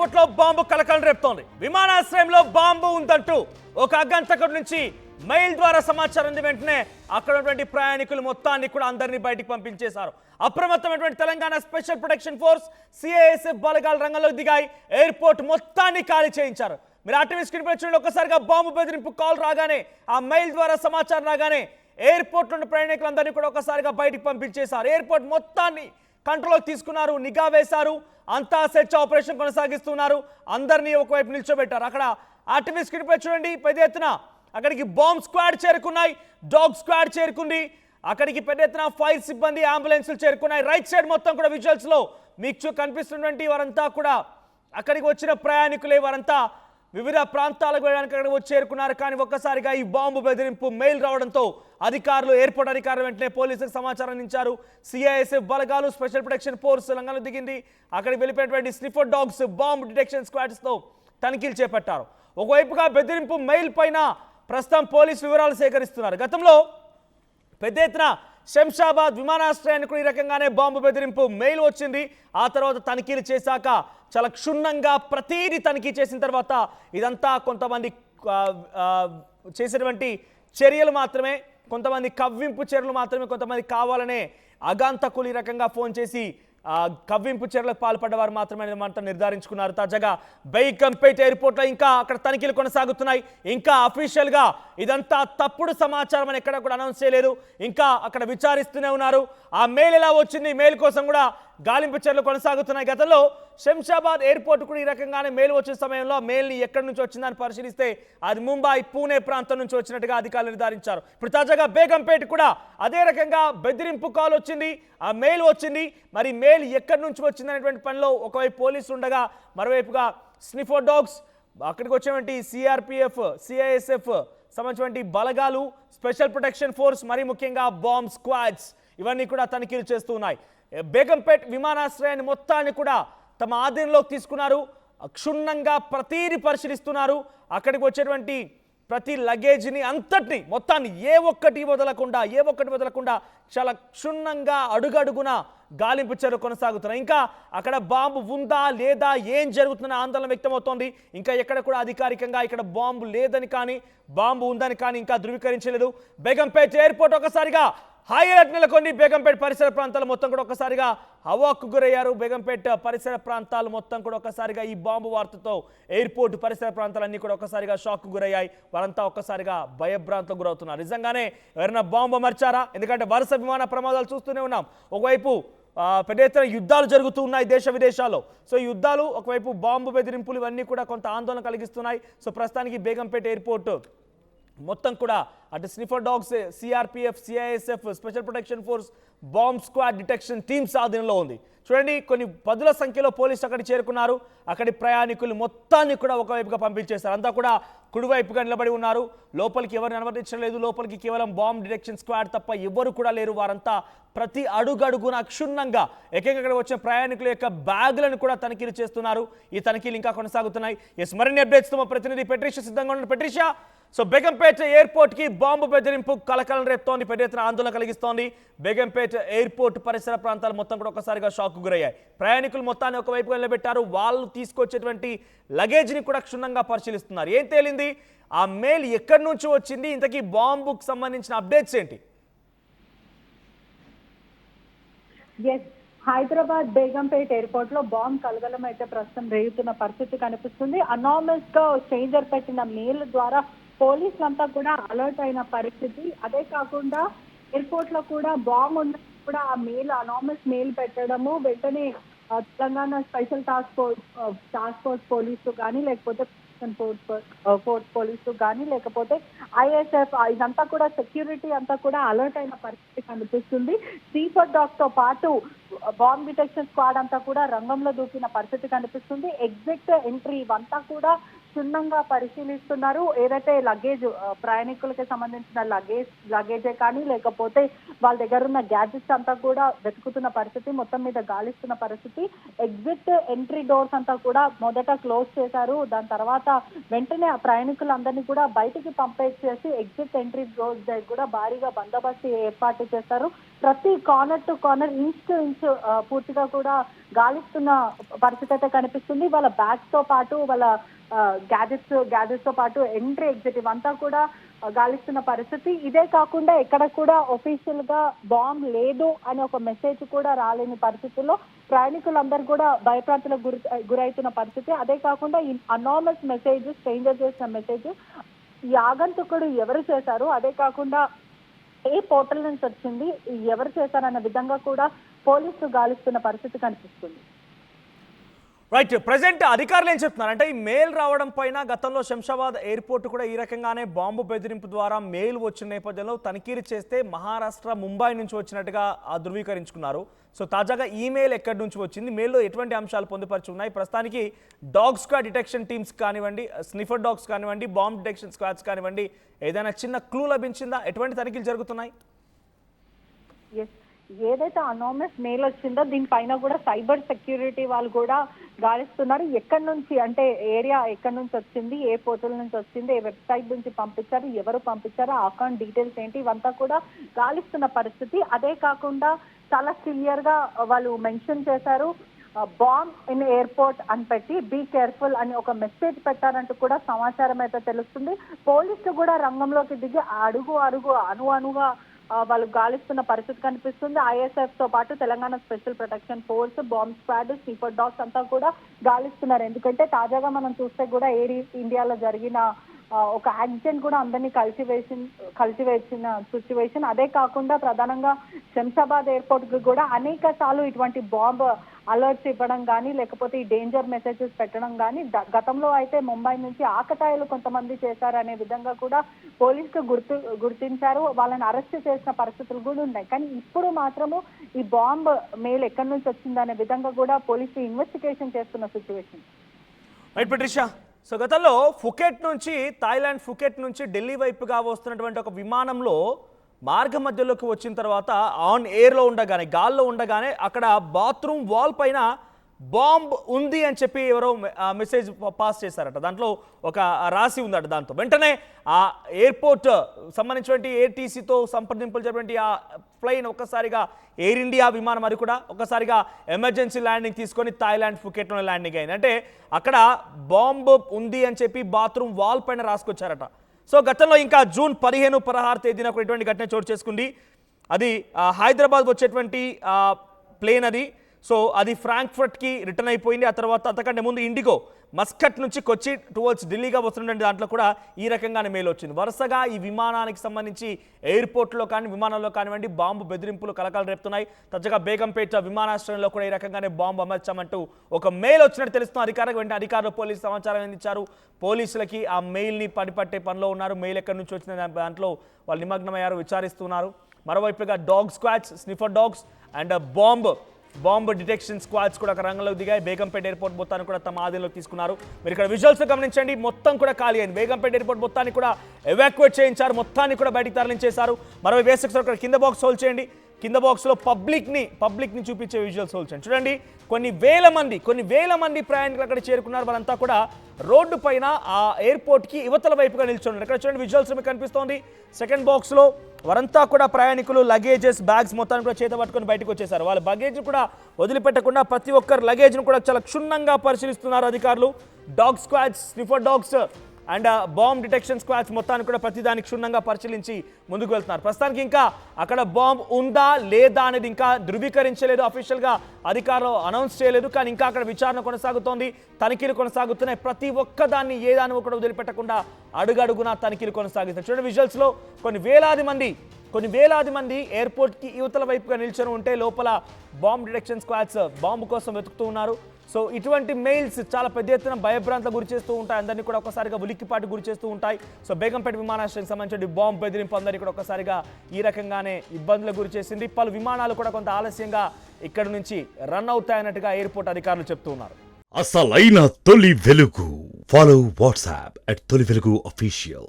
Airport లో bomb కలకలం రేపుతోంది. విమానాశ్రయంలో బాంబు ఉందంటూ ఒక అగంతకుడి నుంచి మెయిల్ ద్వారా సమాచారం అంది. వెంటనే అక్కడ ఉన్నటువంటి ప్రయాణికులు మొత్తాన్ని కూడా అందరినీ బయటికి పంపించేశారు. అప్రమత్తమైనటువంటి Telangana special protection force CISF బలగాలు రంగంలోకి దిగాయి. ఎయిర్పోర్ట్ మొత్తాన్ని ఖాళీ చేయించారు. మీరు ఆర్టీవీ స్క్రీన్ పై చూడండి. ఒక్కసారిగా బాంబు బెదిరింపు కాల్ రాగానే, ఆ మెయిల్ ద్వారా సమాచారం రాగానే ఎయిర్పోర్ట్ నుండి ప్రయాణికులందరినీ కూడా ఒకసారిగా బయటికి పంపించేశారు. ఎయిర్పోర్ట్ మొత్తాన్ని కంట్రోల్లోకి తీసుకున్నారు, నిఘా వేశారు, అంతా సెర్చ్ ఆపరేషన్ కొనసాగిస్తున్నారు. అందరినీ ఒకవైపు నిల్చోబెట్టారు. అక్కడ ఆర్టీవీ స్క్రీన్ పై చూడండి, పెద్ద ఎత్తున అక్కడికి బాంబ్ స్క్వాడ్ చేరుకున్నాయి, డాగ్ స్క్వాడ్ చేరుకుంది, అక్కడికి పెద్ద ఎత్తున ఫైర్ సిబ్బంది, అంబులెన్స్లు చేరుకున్నాయి. రైట్ సైడ్ మొత్తం కూడా విజువల్స్ లో మీకు కనిపిస్తున్నటువంటి వారంతా కూడా అక్కడికి వచ్చిన ప్రయాణికులే. వారంతా వివిధ ప్రాంతాలకు వెళ్ళడానికి అక్కడ వచ్చి చేరుకున్నారు. కానీ ఒక్కసారిగా ఈ బాంబు బెదిరింపు మెయిల్ రావడంతో అధికారులు, ఎయిర్పోర్ట్ అధికారులు వెంటనే పోలీసులకు సమాచారం అందించారు. సిఐఎస్ఎఫ్ బలగాలు, స్పెషల్ ప్రొటెక్షన్ ఫోర్స్ రంగంలో దిగింది. అక్కడికి వెళ్ళిపోయినటువంటి sniffer dogs, bomb detection squads తో తనిఖీలు చేపట్టారు. ఒకవైపుగా బెదిరింపు మెయిల్ పైన ప్రస్తుతం పోలీసు వివరాలు సేకరిస్తున్నారు. గతంలో పెద్ద ఎత్తున శంషాబాద్ విమానాశ్రయానికి ఈ రకంగానే బాంబు బెదిరింపు మెయిల్ వచ్చింది. ఆ తర్వాత తనిఖీలు చేశాక చాలా క్షుణ్ణంగా ప్రతిదీ తనిఖీ చేసిన తర్వాత ఇదంతా కొంతమంది చేసినటువంటి చర్యలు మాత్రమే, కొంతమంది కవ్వింపు చర్యలు మాత్రమే, కొంతమంది కావాలనే అగాంతకులు ఈ రకంగా ఫోన్ చేసి కవ్వింపు చర్యలకు పాల్పడ్డవారు మాత్రమే నిర్ధారించుకున్నారు. తాజాగా బేగంపేట్ ఎయిర్పోర్ట్లో ఇంకా అక్కడ తనిఖీలు కొనసాగుతున్నాయి. ఇంకా అఫీషియల్గా ఇదంతా తప్పుడు సమాచారం అని ఎక్కడ కూడా అనౌన్స్ చేయలేదు. ఇంకా అక్కడ విచారిస్తూనే ఉన్నారు. ఆ మెయిల్ ఎలా వచ్చింది, మెయిల్ కోసం కూడా గాలింపు చర్యలు కొనసాగుతున్నాయి. గతంలో శంషాబాద్ ఎయిర్పోర్ట్ కూడా ఈ రకంగానే మెయిల్ వచ్చిన సమయంలో మెయిల్ని ఎక్కడి నుంచి వచ్చిందని పరిశీలిస్తే అది ముంబై, పూణే ప్రాంతం నుంచి వచ్చినట్టుగా అధికారులు నిర్ధారించారు. ఇప్పుడు తాజాగా బేగంపేట్ కూడా అదే రకంగా బెదిరింపు కాల్ వచ్చింది, ఆ మెయిల్ వచ్చింది. మరి మెయిల్ ఎక్కడి నుంచి వచ్చింది అనేటువంటి పనిలో ఒకవైపు పోలీసులు ఉండగా మరోవైపుగా స్నిఫర్ డాగ్స్, అక్కడికి వచ్చేటువంటి సిఆర్పిఎఫ్, సిఐఎస్ఎఫ్ సంబంధించినటువంటి బలగాలు, స్పెషల్ ప్రొటెక్షన్ ఫోర్స్, మరి ముఖ్యంగా బాంబ్ స్క్వాడ్స్ ఇవన్నీ కూడా తనిఖీలు చేస్తూ ఉన్నాయి. బేగంపేట్ విమానాశ్రయాన్ని మొత్తాన్ని కూడా తమ ఆధీనంలోకి తీసుకున్నారు. క్షుణ్ణంగా ప్రతిదీ పరిశీలిస్తున్నారు. అక్కడికి వచ్చేటువంటి ప్రతి లగేజ్ని అంతటిని మొత్తాన్ని ఏ ఒక్కటి వదలకుండా చాలా క్షుణ్ణంగా అడుగడుగున గాలింపు చర్యలు కొనసాగుతున్నాయి. ఇంకా అక్కడ బాంబు ఉందా లేదా, ఏం జరుగుతున్న ఆందోళన వ్యక్తమవుతోంది. ఇంకా ఎక్కడ కూడా అధికారికంగా ఇక్కడ బాంబు లేదని కానీ బాంబు ఉందని కానీ ఇంకా ధృవీకరించలేదు. బేగంపేట్ ఎయిర్పోర్ట్ ఒకసారిగా హై అలర్ట్ నెలకొని బేగంపేట్ పరిసర ప్రాంతాలు మొత్తం కూడా ఒక్కసారిగా హవాకు గురయ్యారు. బేగంపేట్ పరిసర ప్రాంతాలు మొత్తం కూడా ఒక్కసారిగా ఈ బాంబు వార్తతో ఎయిర్పోర్ట్ పరిసర ప్రాంతాలన్నీ కూడా ఒక్కసారిగా షాక్కు గురయ్యాయి. వారంతా ఒక్కసారిగా భయభ్రాంతకు గురవుతున్నారు. నిజంగానే ఎవరైనా బాంబు అమర్చారా? ఎందుకంటే వరుస విమాన ప్రమాదాలు చూస్తూనే ఉన్నాం. ఒకవైపు పెద్ద ఎత్తున యుద్ధాలు జరుగుతూ ఉన్నాయి దేశ విదేశాల్లో. సో యుద్ధాలు, ఒకవైపు బాంబు బెదిరింపులు ఇవన్నీ కూడా కొంత ఆందోళన కలిగిస్తున్నాయి. సో ప్రస్తుతానికి బేగంపేట్ ఎయిర్పోర్ట్ మొత్తం కూడా అటు sniffer dogs, CRPF, CISF, special protection force, bomb squad detection teams ఆధీనంలో ఉంది. చూడండి, కొన్ని పదుల సంఖ్యలో పోలీసులు అక్కడికి చేరుకున్నారు. అక్కడి ప్రయాణికులు మొత్తాన్ని కూడా ఒకవైపుగా పంపించేశారు. అంతా కూడా కుడివైపుగా నిలబడి ఉన్నారు. లోపలికి ఎవరిని అనుమతించడం లేదు. లోపలికి కేవలం బాంబ్ డిటెక్షన్ స్క్వాడ్ తప్ప ఎవరు కూడా లేరు. వారంతా ప్రతి అడుగడుగున క్షుణ్ణంగా ఏకంగా వచ్చిన ప్రయాణికుల యొక్క బ్యాగులను కూడా తనిఖీలు చేస్తున్నారు. ఈ తనిఖీలు ఇంకా కొనసాగుతున్నాయి. మరిన్ని అప్డేట్స్తో మా ప్రతినిధి పెట్రిషియా సిద్ధంగా ఉన్నారు. పెట్రిషియా, సో బేగంపేట్ ఎయిర్పోర్ట్ కి బాంబు బెదిరింపు కలకలం రేపుతోంది, పెద్ద ఎత్తున ఆందోళన కలిగిస్తోంది. బేగంపేట్ ఎయిర్పోర్ట్ పరిసర ప్రాంతాలు మొత్తం కూడా ఒక్కసారిగా షాక్కు గురయ్యాయి. ప్రయాణికులు మొత్తాన్ని ఒకవైపు నిలబెట్టారు. వాళ్ళు తీసుకొచ్చేటువంటి లగేజ్ని కూడా క్షుణ్ణంగా పరిశీలిస్తున్నారు. ఏం తేలింది? ఆ మెయిల్ ఎక్కడి నుంచి వచ్చింది? ఇంతకీ బాంబుకు సంబంధించిన అప్డేట్స్ ఏంటి? హైదరాబాద్ బేగంపేట్ ఎయిర్పోర్ట్ లో బాంబ్ కలగలం అయితే ప్రస్తుతం రేగుతున్న పరిస్థితి కనిపిస్తుంది. అనామస్ గా స్ట్రేంజర్ పెట్టిన మెయిల్ ద్వారా పోలీసులంతా కూడా అలర్ట్ అయిన పరిస్థితి. అదే కాకుండా ఎయిర్పోర్ట్ లో కూడా బాంబ్ ఉన్న కూడా ఆ మెయిల్, అనామస్ మెయిల్ పెట్టడము, వెంటనే Telangana special task force police కానీ, లేకపోతే ఫోర్స్ పోలీసు కానీ, లేకపోతే ఐఎస్ఎఫ్, ఇదంతా కూడా సెక్యూరిటీ అంతా కూడా అలర్ట్ అయిన పరిస్థితి కనిపిస్తుంది. స్నిఫర్ డాగ్స్ తో పాటు బాంబ్ డిటెక్షన్ స్క్వాడ్ అంతా కూడా రంగంలో దూకిన పరిస్థితి కనిపిస్తుంది. ఎగ్జిట్, ఎంట్రీ ఇవంతా కూడా క్షుణ్ణంగా పరిశీలిస్తున్నారు. ఏదైతే లగేజ్ ప్రయాణికులకి సంబంధించిన లగేజే కానీ లేకపోతే వాళ్ళ దగ్గర ఉన్న గ్యాడ్జెట్స్ అంతా కూడా వెతుకుతున్న పరిస్థితి, మొత్తం మీద గాలిస్తున్న పరిస్థితి. ఎగ్జిట్ ఎంట్రీ డోర్స్ అంతా కూడా మొదట క్లోజ్ చేశారు. దాని తర్వాత వెంటనే ఆ ప్రయాణికులందరినీ కూడా బయటికి పంపేసేసి ఎగ్జిట్ ఎంట్రీ డోర్స్ దగ్గర కూడా భారీగా బందోబస్తు ఏర్పాటు చేస్తారు. ప్రతి corner to corner, inch to inch పూర్తిగా కూడా గాలిస్తున్న పరిస్థితి అయితే కనిపిస్తుంది. వాళ్ళ బ్యాగ్స్ తో పాటు వాళ్ళ గ్యాజెట్స్ తో పాటు ఎంట్రీ ఎగ్జిట్ ఇవంతా కూడా గాలిస్తున్న పరిస్థితి. ఇదే కాకుండా ఎక్కడ కూడా ఒఫీషియల్ గా బాంబ్ లేదు అనే ఒక మెసేజ్ కూడా రాలేని పరిస్థితుల్లో ప్రయాణికులందరూ కూడా భయప్రాంతులకు గురవుతున్న పరిస్థితి. అదే కాకుండా ఈ అనానమస్ మెసేజ్, స్ట్రేంజర్ చేసిన మెసేజ్, ఈ ఆగంతుకుడు ఎవరు చేశారు, అదే కాకుండా ఏ పోర్టల్ నుంచి వచ్చింది, ఎవరు చేశారన్న విధంగా కూడా పోలీసులు గాలిస్తున్న పరిస్థితి కనిపిస్తుంది. రైట్, ప్రజెంట్ అధికారులు ఏం చెప్తున్నారు అంటే ఈ మెయిల్ రావడం పైన గతంలో శంషాబాద్ ఎయిర్పోర్ట్ కూడా ఈ రకంగానే బాంబు బెదిరింపు ద్వారా మెయిల్ వచ్చిన నేపథ్యంలో తనిఖీలు చేస్తే మహారాష్ట్ర ముంబై నుంచి వచ్చినట్టుగా ధృవీకరించుకున్నారు. సో తాజాగా ఈమెయిల్ ఎక్కడి నుంచి వచ్చింది, మెయిల్లో ఎటువంటి అంశాలు పొందుపరిచి ఉన్నాయి, ప్రస్తుతానికి డాగ్ స్క్వాడ్ డిటెక్షన్ టీమ్స్ కానివ్వండి, స్నిఫర్ డాగ్స్ కానివ్వండి, బాంబ్ డిటెక్షన్ స్క్వాడ్స్ కానివ్వండి, ఏదైనా చిన్న క్లూ లభించిందా, ఎటువంటి తనిఖీలు జరుగుతున్నాయి? ఏదైతే అనానమస్ మెయిల్ వచ్చిందో దీనిపైన కూడా సైబర్ సెక్యూరిటీ వాళ్ళు కూడా గాలిస్తున్నారు. ఎక్కడి నుంచి అంటే ఏరియా ఎక్కడి నుంచి వచ్చింది, ఏ పోర్టల్ నుంచి వచ్చింది, ఏ వెబ్సైట్ నుంచి పంపించారు, ఎవరు పంపించారు, ఆ అకౌంట్ డీటెయిల్స్ ఏంటి, ఇవంతా కూడా గాలిస్తున్న పరిస్థితి. అదే కాకుండా చాలా క్లియర్ గా వాళ్ళు మెన్షన్ చేశారు, బాంబ్ ఇన్ ఎయిర్పోర్ట్ అని పెట్టి బీ కేర్ఫుల్ అని ఒక మెసేజ్ పెట్టారంటూ కూడా సమాచారం అయితే తెలుస్తుంది. పోలీసులు కూడా రంగంలోకి దిగి అణుగా వాళ్ళు గాలిస్తున్న పరిస్థితి కనిపిస్తుంది. ఐఎస్ఎఫ్ తో పాటు Telangana special protection force, bomb squad, sniffer dogs అంతా కూడా గాలిస్తున్నారు. ఎందుకంటే తాజాగా మనం చూస్తే కూడా ఎయిర్ ఇండియాలో జరిగిన ఒక యాక్సిడెంట్ కూడా అందరినీ కలిసివేసిన సిచ్యువేషన్. అదే కాకుండా ప్రధానంగా శంషాబాద్ ఎయిర్పోర్ట్ కి కూడా అనేక సార్లు ఇటువంటి బాంబ్ అలర్ట్స్ ఇవ్వడం కానీ లేకపోతే ఈ డేంజర్ మెసేజెస్ పెట్టడం కానీ గతంలో అయితే ముంబై నుంచి ఆకతాయిలు కొంతమంది చేశారనే విధంగా కూడా పోలీసులు గుర్తించారు. వాళ్ళని అరెస్ట్ చేసిన పరిస్థితులు కూడా ఉన్నాయి. కానీ ఇప్పుడు మాత్రము ఈ బాంబ్ మెయిల్ ఎక్కడి నుంచి వచ్చిందనే విధంగా కూడా పోలీసులు ఇన్వెస్టిగేషన్ చేస్తున్న సిచ్యువేషన్. రైట్ పట్రిషా, సో గతంలో థాయిలాండ్ ఫుకెట్ నుంచి ఢిల్లీ వైపుగా వస్తున్నటువంటి ఒక విమానంలో మార్గ మధ్యలోకి వచ్చిన తర్వాత ఆన్ ఎయిర్లో ఉండగానే, గాల్లో ఉండగానే అక్కడ బాత్రూమ్ వాల్ పైన బాంబ్ ఉంది అని చెప్పి ఎవరో మెసేజ్ పాస్ చేశారట. దాంట్లో ఒక రాసి ఉందట. దాంతో వెంటనే ఆ ఎయిర్పోర్ట్ సంబంధించినటువంటి ఏటీసీతో సంప్రదింపులు జరిగినటువంటి ఆ ప్లైన్ ఒక్కసారిగా ఎయిర్ ఇండియా విమానం అది కూడా ఒక్కసారిగా ఎమర్జెన్సీ ల్యాండింగ్ తీసుకొని థాయిలాండ్ ఫుకెట్లోనే ల్యాండింగ్ అయింది. అంటే అక్కడ బాంబ్ ఉంది అని చెప్పి బాత్రూమ్ వాల్ పైన రాసుకొచ్చారట. సో గతంలో ఇంకా జూన్ 15-16 తేదీన ఇటువంటి ఘటన చోటు చేసుకుంది. అది హైదరాబాద్ వచ్చేటువంటి ప్లేన్ అది. సో అది ఫ్రాంక్ఫర్ట్కి రిటర్న్ అయిపోయింది. ఆ తర్వాత అంతకంటే ముందు ఇండిగో మస్కట్ నుంచి కొచ్చి టువర్డ్స్ ఢిల్లీగా వస్తున్నటువంటి దాంట్లో కూడా ఈ రకంగానే మెయిల్ వచ్చింది. వరుసగా ఈ విమానానికి సంబంధించి ఎయిర్పోర్ట్లో కానీ విమానంలో కానివ్వండి బాంబు బెదిరింపులు కలకలం రేపుతున్నాయి. తాజాగా బేగంపేట విమానాశ్రయంలో కూడా ఈ రకంగానే బాంబు అమర్చామంటూ ఒక మెయిల్ వచ్చినట్టు తెలుస్తున్న అధికారులు పోలీసు సమాచారం అందించారు. పోలీసులకి ఆ మెయిల్ని పట్టే పనిలో ఉన్నారు. మెయిల్ ఎక్కడి నుంచి వచ్చిన దాంట్లో వాళ్ళు నిమగ్నమయ్యారు, విచారిస్తున్నారు. మరోవైపుగా dog squads, sniffer dogs and bomb detection squads కూడా రంగంలోకి దిగాయి. బేగంపేట ఎయిర్పోర్ట్ మొత్తాన్ని కూడా తమ ఆధీనంలోకి తీసుకున్నారు. మీరు ఇక్కడ విజువల్స్ గమనించండి, మొత్తం కూడా ఖాళీ అయింది. బేగంపేట ఎయిర్పోర్ట్ మొత్తాన్ని కూడా ఎవాక్యుయేట్ చేయించారు, మొత్తాన్ని కూడా బయటికి తరలించేశారు. మరో వేసే కింద బాక్స్ హోల్డ్ చేయండి. కింద బాక్స్లో పబ్లిక్ని చూపించే విజువల్స్ హోల్డ్ చేయండి. చూడండి, కొన్ని వేల మంది ప్రయాణికులు అక్కడ చేరుకున్నారు. వాళ్ళంతా కూడా రోడ్డు పైన ఆ ఎయిర్పోర్ట్కి యువతల వైపుగా నిల్చున్నారు. ఇక్కడ చూడండి విజువల్స్ మీకు కనిపిస్తోంది. సెకండ్ బాక్స్లో వారంతా కూడా ప్రయాణికులు లగేజెస్, బ్యాగ్స్ మొత్తాన్ని కూడా చేత పట్టుకొని బయటకు వచ్చేసారు. వాళ్ళ లగేజ్ కూడా వదిలిపెట్టకుండా ప్రతి ఒక్కరు లగేజ్ను కూడా చాలా క్షుణ్ణంగా పరిశీలిస్తున్నారు అధికారులు. Dog squads, sniffer dogs and bomb detection squads మొత్తాన్ని కూడా ప్రతిదానికి క్షుణ్ణంగా పరిశీలించి ముందుకు వెళ్తున్నారు. ప్రస్తుతానికి ఇంకా అక్కడ బాంబ్ ఉందా లేదా అనేది ఇంకా ధృవీకరించలేదు, అఫీషియల్గా అధికారులు అనౌన్స్ చేయలేదు. కానీ ఇంకా అక్కడ విచారణ కొనసాగుతోంది, తనిఖీలు కొనసాగుతున్నాయి. ప్రతి ఒక్కదాన్ని ఏదాన్ని కూడా వదిలిపెట్టకుండా అడుగడుగునా తనిఖీలు కొనసాగిస్తారు. చూడండి విజువల్స్లో కొన్ని వేలాది మంది ఎయిర్పోర్ట్కి యువతల వైపుగా నిల్చొని ఉంటే లోపల బాంబ్ డిటెక్షన్ స్క్వాడ్స్ బాంబు కోసం వెతుకుతూ ఉన్నారు. సో ఇటువంటి మెయిల్స్ చాలా పెద్ద ఎత్తున భయభ్రాంతకు గురి చేస్తూ ఉంటాయి, అందరినీ కూడా ఒక్కసారిగా ఉలిక్కిపాటు గురి చేస్తూ ఉంటాయి. సో బేగంపేట విమానాశ్రయానికి సంబంధించిన బాంబు బెదిరింపు అందరినీ కూడా ఒక్కసారిగా ఈ రకంగానే ఇబ్బందులకు గురి చేసింది. పలు విమానాలు కూడా కొంత ఆలస్యంగా ఇక్కడి నుంచి రన్ అవుతాయన్నట్టుగా ఎయిర్పోర్ట్ అధికారులు చెప్తూ ఉన్నారు. అసలైన తొలి వెలుగు Follow WhatsApp at Toli Velugu Official.